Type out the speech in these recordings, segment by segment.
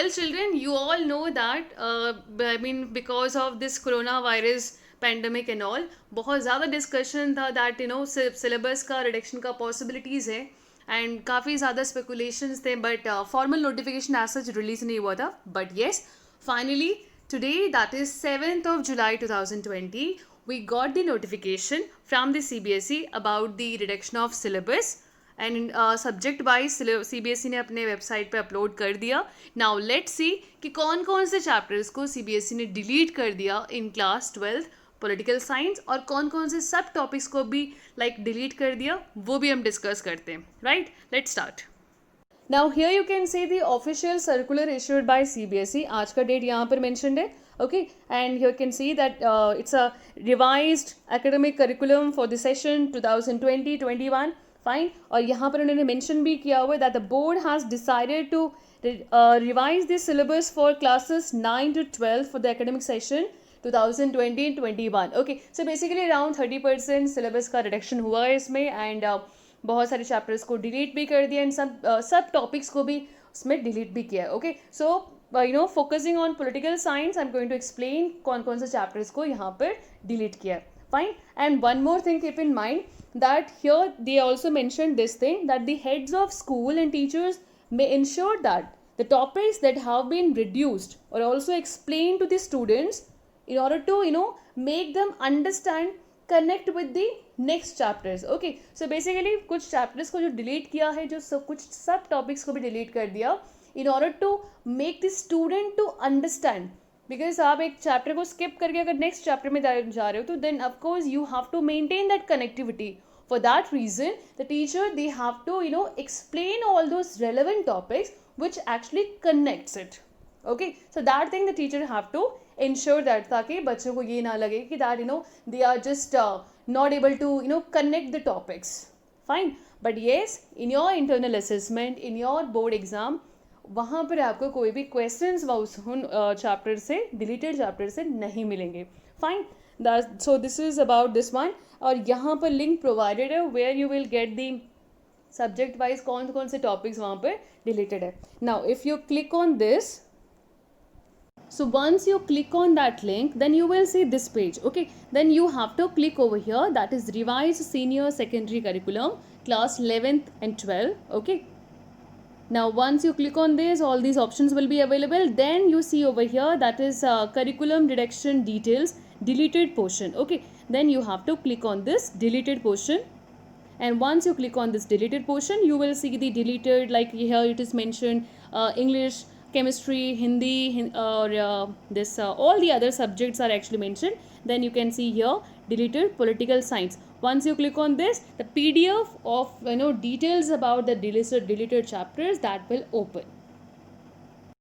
Well, children, you all know that because of this coronavirus pandemic and all, बहुत ज़्यादा discussion था that syllabus का reduction का possibilities है and काफ़ी ज़्यादा speculations थे, but formal notification as such release नहीं हुआ था. But yes, finally today, that is 7th of July 2020, we got the notification from the CBSE about the reduction of syllabus. And subject wise CBSE ने अपने website पे upload कर दिया. Now let's सी कि कौन कौन से चैप्टर्स को CBSE ने डिलीट कर दिया in class 12th political science, और कौन कौन से सब टॉपिक्स को भी डिलीट कर दिया, वो भी हम डिस्कस करते हैं. Right, let's start. Now here you can see the official circular issued by CBSE. आज का डेट यहाँ पर मैंशनड है. Okay, and you can see that it's a revised academic curriculum for the session 2020-21. Fine. और यहाँ पर उन्होंने mention भी किया हुआ है that the board has decided to revise the syllabus for classes 9 to 12 for the academic session 2020-21. Okay, so basically around 30% syllabus का reduction हुआ है इसमें, एंड बहुत सारे चैप्टर्स को डिलीट भी कर दिया, एंड सब टॉपिक्स को भी उसमें डिलीट भी किया है. Okay, so focusing on political science, I am going to explain कौन कौन से चैप्टर्स को यहाँ पर डिलीट किया है. Fine. And one more thing, keep in mind that here they also mentioned this thing that the heads of school and teachers may ensure that the topics that have been reduced or also explained to the students in order to make them understand, connect with the next chapters. Okay, so basically कुछ chapters को जो delete किया है, जो कुछ सब topics को भी delete कर दिया in order to make the student to understand. Because आप एक चैप्टर को स्किप करके अगर नेक्स्ट चैप्टर में जा रहे हो तो then of course you have to maintain that connectivity. For that reason the teacher they have to explain all those relevant topics which actually connects it. Okay, so that thing the teacher have to ensure that, ताकि बच्चों को ये ना लगे कि that they are just not able to connect the topics. Fine. But yes, in your internal assessment, in your board exam, वहाँ पर आपको कोई भी क्वेश्चंस उन चैप्टर से, डिलीटेड चैप्टर से नहीं मिलेंगे. Fine. So this is about this one. और यहाँ पर लिंक प्रोवाइडेड है where you will get the subject wise कौन कौन से टॉपिक्स वहाँ पर डिलीटेड है. Now if you click on this, so once you click on that link, then you will see this page. Okay, then you have to click over here, that is revised senior secondary curriculum class 11th and 12th. Okay, now once you click on this, all these options will be available. Then you see over here that is curriculum reduction details, deleted portion. Okay, then you have to click on this deleted portion, and once you click on this deleted portion, you will see the deleted, like here it is mentioned English, chemistry, Hindi, or this all the other subjects are actually mentioned. Then you can see here deleted political science. Once you click on this, the PDF of details about the deleted chapters, that will open.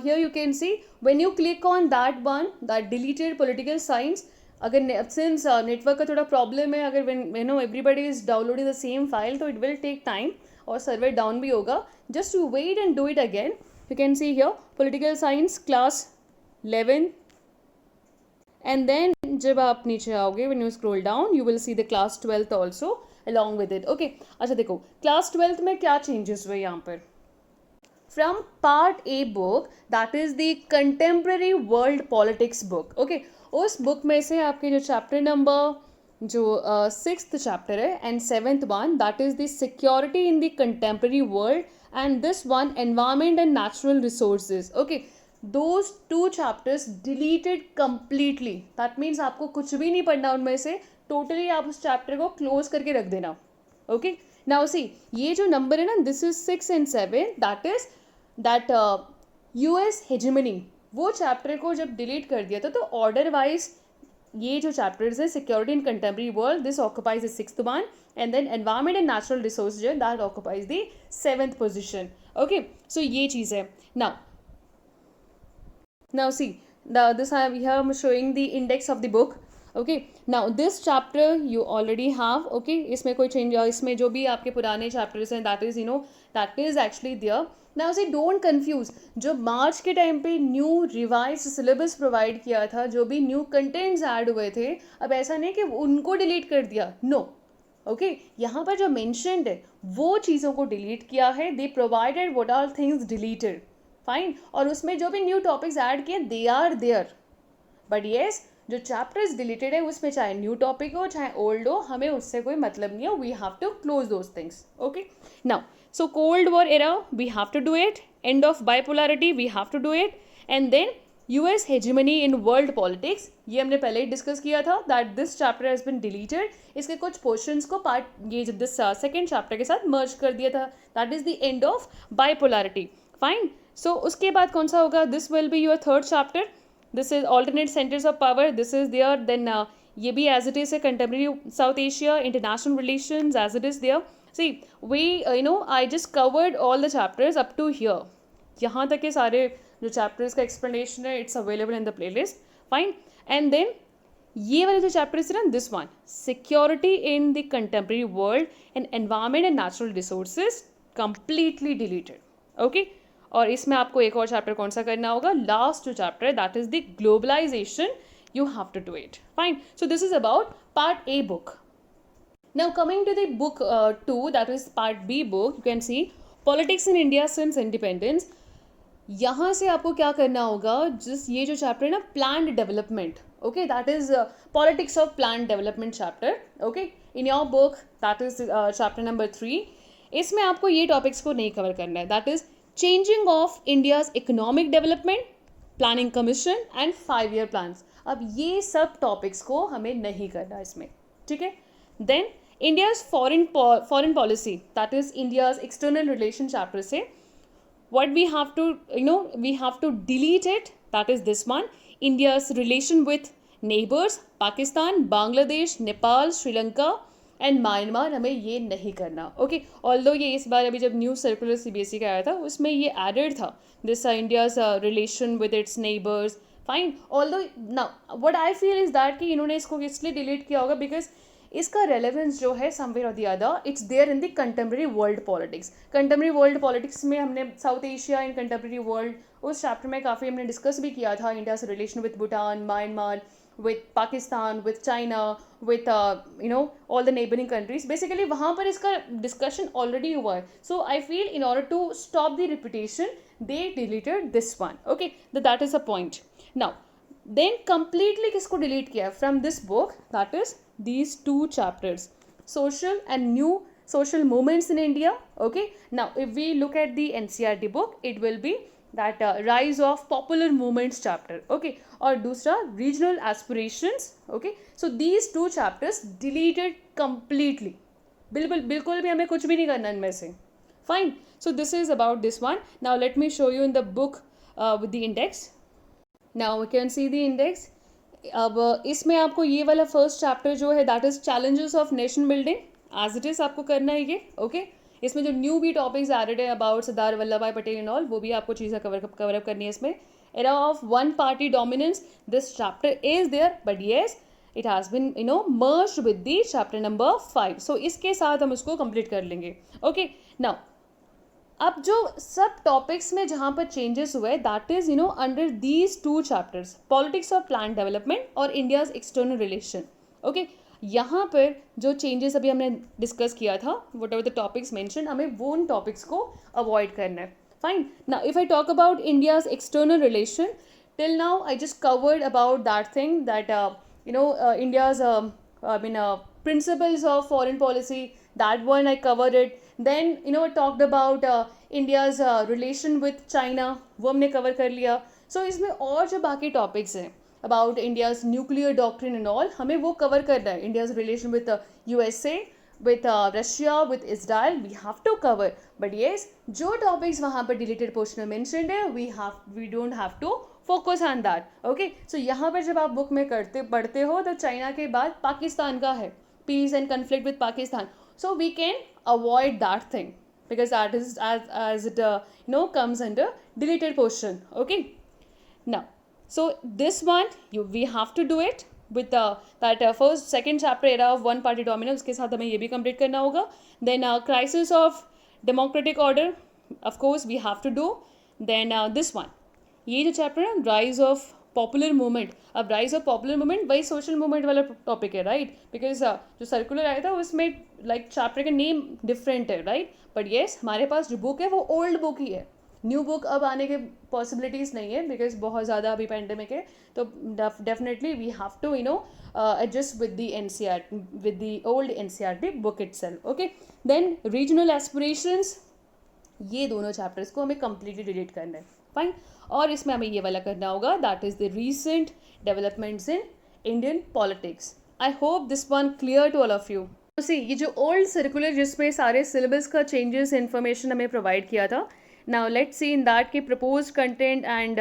Here you can see when you click on that one, that deleted political science, अगर since network का थोड़ा problem है, अगर when everybody is downloading the same file, तो it will take time और server down भी होगा. Just to wait and do it again. You can see here political science class 11, and then जब आप नीचे आओगे, when you scroll down, you will see the class 12th also along with it. Okay, अच्छा देखो class 12th में क्या changes हुए यहाँ पर. From part A book, that is the contemporary world politics book. Okay, उस book में से आपके जो chapter number जो 6th chapter है and 7th one, that is the security in the contemporary world, and this one environment and natural resources. Okay, those two chapters deleted completely. That means आपको कुछ भी नहीं पढ़ना उनमें से, totally आप उस chapter को close करके रख देना. Okay, now see, ये जो number है ना, this is 6 and 7, that is that US hegemony, वो chapter को जब delete कर दिया था, तो order wise ये जो chapters है security in contemporary world, this occupies the 6th one, and then environment and natural resources, that occupies the 7th position. Okay, so ये चीज़ है. Now see, this I am here showing the index of the book. Okay, now this chapter you already have. Okay, इसमें कोई change, इसमें जो भी आपके पुराने chapters हैं, that is that is actually there. Now see, don't confuse, जो मार्च के टाइम पे न्यू रिवाइज सिलेबस प्रोवाइड किया था, जो भी न्यू कंटेंट्स ऐड हुए थे, अब ऐसा नहीं कि उनको डिलीट कर दिया. नो. ओके, यहाँ पर जो मेंशन्ड है वो चीज़ों को डिलीट किया है. They provided what are things deleted. Fine, और उसमें जो भी न्यू टॉपिक्स ऐड किए they are there, but yes जो चैप्टर्स डिलीटेड है उसमें चाहे न्यू टॉपिक हो चाहे ओल्ड हो, हमें उससे कोई मतलब नहीं है, we have to close those things. Okay, now so cold war era we have to do it, end of bipolarity we have to do it, and then US hegemony in world politics, ये हमने पहले ही discuss किया था that this chapter has been deleted. इसके कुछ portions को part ये दिस सेकेंड चैप्टर के साथ मर्ज कर दिया था, that is the end of bipolarity. Fine, so उसके बाद कौन सा होगा, this will be your third chapter. This is alternate centres of power, this is there. Then ये भी as it is a contemporary South Asia, international relations as it is there. See we I just covered all the chapters up to here. यहाँ तक के सारे जो chapters का explanation है it's available in the playlist. Fine, and then ये वाले जो चैप्टर्स है ना, this one security in the contemporary world and environment and natural resources, completely deleted. Okay, और इसमें आपको एक और चैप्टर कौन सा करना होगा, लास्ट जो चैप्टर है that is the globalization, you have to do it. Fine, so this is about part A book. Now coming to the book 2, that is part B book, you can see politics in India since independence. यहाँ से आपको क्या करना होगा, जिस ये जो chapter है ना planned development, okay, that is politics of planned development chapter. Okay, in your book that is chapter number 3. इसमें आपको ये टॉपिक्स को नहीं कवर करना है, that is changing of India's economic development, planning commission and 5 year plans. अब ये सब टॉपिक्स को हमें नहीं करना इसमें, ठीक है. Then India's foreign policy, that is India's external relation chapter से what we have to we have to delete it, that is this one, India's relation with neighbors Pakistan, Bangladesh, Nepal, Sri Lanka and Myanmar, हमें ये नहीं करना. Okay, although ये इस बार अभी जब new circular CBSE का आया था उसमें ये एडेड था, this India's relation with its neighbours. Fine, although now what I feel is that कि इन्होंने इसको इसलिए डिलीट किया होगा बिकॉज इसका रेलेवेंस जो है समवेयर और the other it's there in the contemporary world politics. Contemporary world politics में हमने south Asia in contemporary world उस चैप्टर में काफ़ी हमने डिस्कस भी किया था, इंडिया से relation with Bhutan, Myanmar, with Pakistan, with China, with all the neighboring countries. Basically वहाँ पर इसका discussion already हुआ है. So I feel in order to stop the repetition, they deleted this one. Okay, that is a point. Now, then completely किसको delete किया from this book? That is these 2 chapters, social and new social movements in India. Okay, now if we look at the NCERT book, it will be that rise of popular movements chapter. Okay, और दूसरा regional aspirations. Okay, so these 2 chapters deleted completely. बिल्कुल भी हमें कुछ भी नहीं करना इनमें से. Fine, so this is about this one. Now let me show you in the book with the index. Now we can see the index. अब इसमें आपको ये वाला फर्स्ट चैप्टर जो है that is challenges of nation building, as it is आपको करना है ये. ओके, इसमें जो न्यू भी टॉपिक्स एडेड है about Sardar Vallabhbhai Patel and all, वो भी आपको चीज़ें कवर अप करनी है इसमें. Era of one party dominance, this chapter is there, but yes it has been merged with the chapter number 5. So इसके साथ हम उसको कंप्लीट कर लेंगे. ओके, नाउ अब जो सब टॉपिक्स में जहाँ पर चेंजेस हुए that is under these 2 chapters, politics of plan development और इंडियाज एक्सटर्नल रिलेशन. ओके, यहाँ पर जो चेंजेस अभी हमने डिस्कस किया था, what ever the topics mention, हमें वो उन टॉपिक्स को अवॉइड करना है. Fine, now if I talk about India's external relation, till now I just covered about that thing that India's principles of foreign policy, that one I covered it. Then I talked about India's relation with China, वो हमने cover कर लिया. So इसमें और जो बाकी topics हैं about India's nuclear doctrine and all, हमें वो cover करना है. India's relation with USA, with Russia, with Israel, we have to cover. But yes, जो topics वहाँ पर deleted portion में mentioned है, we don't have to focus on that. Okay, so यहाँ पर जब आप बुक में पढ़ते हो तो चाइना के बाद पाकिस्तान का है, peace and conflict with Pakistan. So we can avoid that thing because that is as it comes under deleted portion. Okay, now so this one we have to do it with that first second chapter era of one party dominance, उसके साथ हमें ये भी complete करना होगा. Then crisis of democratic order, of course we have to do. Then this one, ये जो chapter है राइज ऑफ पॉपुलर मूवमेंट. अब राइज ऑफ पॉपुलर मूवमेंट वही सोशल मूवमेंट वाला टॉपिक है, राइट? बिकॉज जो सर्कुलर आया था उसमें लाइक चैप्टर का नेम डिफरेंट है, राइट? बट येस हमारे पास जो बुक है वो ओल्ड बुक ही है. न्यू बुक अब आने के पॉसिबिलिटीज़ नहीं है बिकॉज बहुत ज़्यादा अभी पेंडेमिक है, तो definitely we have to adjust with the NCR with the old NCERT book itself. Okay, then regional aspirations, ये दोनों चैप्टर्स को हमें कंप्लीटली डिलीट करना है. फाइन. और इसमें हमें ये वाला करना होगा, that is the recent developments in Indian politics. I hope this one clear to all of you. See, ये जो ओल्ड सर्कुलर जिसमें सारे सिलेबस का चेंजेस इन्फॉर्मेशन हमें प्रोवाइड किया था, now let's see in that कि propose content and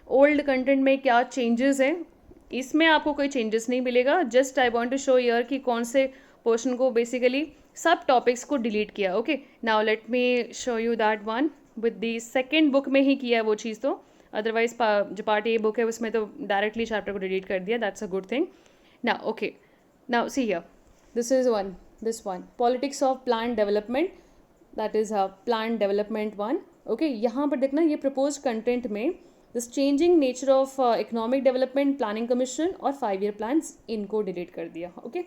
old content में क्या चेंजेस हैं. इसमें आपको कोई चेंजेस नहीं मिलेगा. Just I want to show here कि कौन से पोर्शन को बेसिकली सब टॉपिक्स को डिलीट किया. Okay, now let me show you that one. With the second book में ही किया है वो चीज़, तो अदरवाइज जो पार्ट ए बुक है उसमें तो डायरेक्टली चैप्टर को डिलीट कर दिया. That's a good thing. Now okay, now see here, this is this one, politics of plant development, that is plant development 1. okay, यहाँ पर देखना, ये proposed content में this changing nature of economic development planning commission और 5-year plans, इनको delete कर दिया. okay,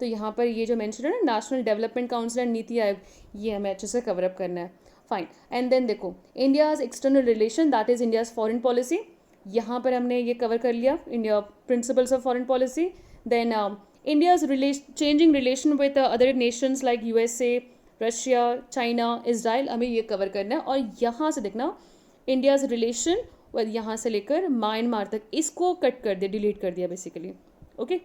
तो यहाँ पर ये जो mention है ना, national development council and NITI Aayog, ये हमें अच्छे से कवर अप करना है. फाइन. एंड देन देखो, India's external relation, that is India's foreign policy, यहाँ पर हमने ये कवर कर लिया, India principles of foreign policy. Then India's changing relation with other nations like USA, Russia, China, Israel, हमें ये कवर करना है. और यहाँ से देखना, इंडियाज़ रिलेशन यहाँ से लेकर म्यांमार तक, इसको कट कर दिया, डिलीट कर दिया बेसिकली. ओके,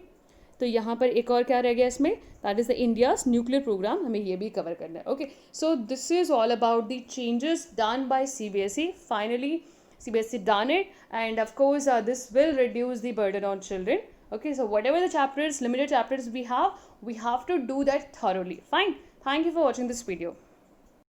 तो यहाँ पर एक और क्या रह गया इसमें, that is the India's nuclear program, हमें ये भी कवर करना है. Okay, so this is all about the changes done by CBSE. Finally CBSE done it, and of course this will reduce the burden on children. Okay, so whatever the chapters, limited chapters we have to do that thoroughly. Fine. Thank you for watching this video.